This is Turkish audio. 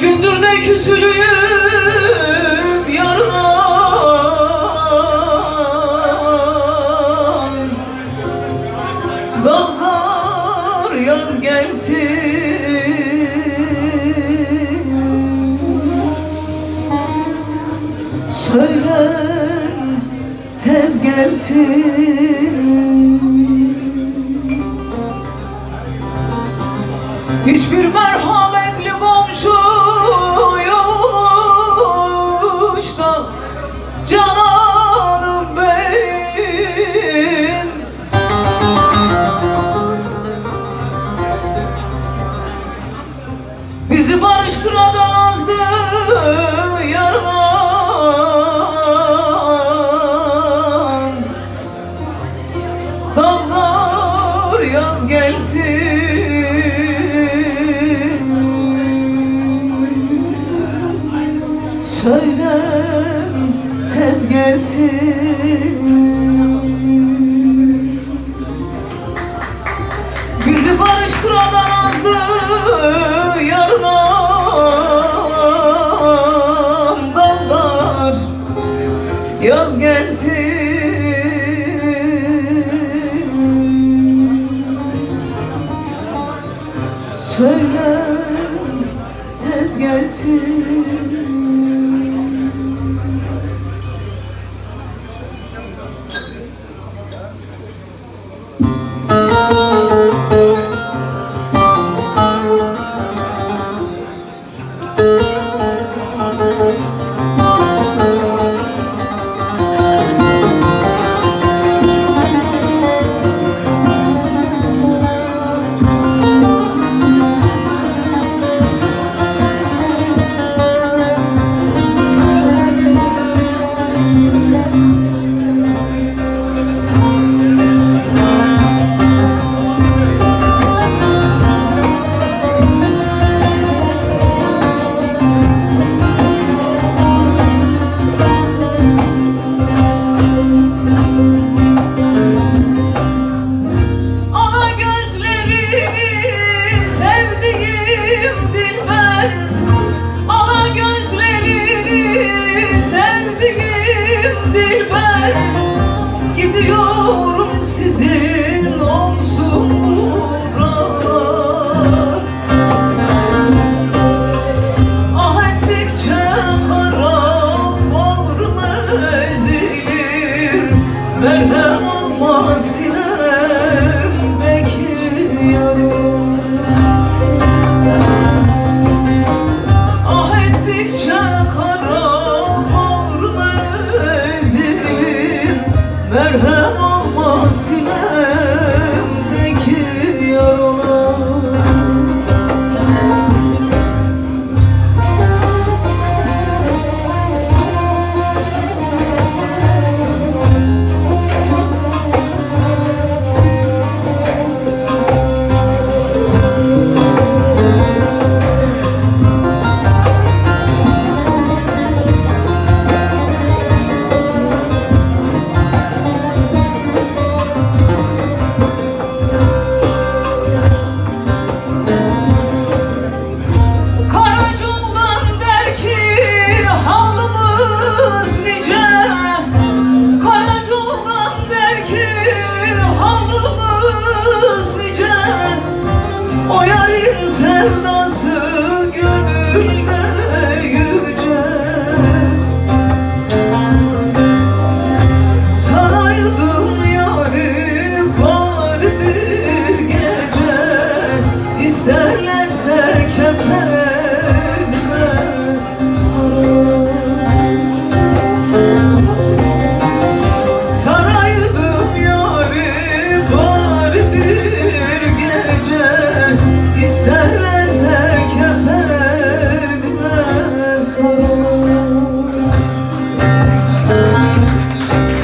Gündür de küsülüyüm yarından. Dağlar yaz gelsin, söylen tez gelsin. Hiçbir merhametli komşu yokmuş da cananım benim. Bizi barıştıran azdı yardan. Dağlar yaz gelsin, söylen tez gelsin. Bizi barıştıran azdı yarından. Dağlar yaz gelsin, söylen tez gelsin. Gidiyorum sizin olsun buralar. Ah ettikçe karam bağrıma ezilir. Merhem olmaz sinem bekliyorum. Ah ettikçe karam bağrıma ezilir. Merhem olmaz sinemdeki yaralar. O yarın sevdası gönülde yüce. Saraydım yarı var bir gece. İsterlerse kefenime sarar. Saraydım yarı var bir gece. İster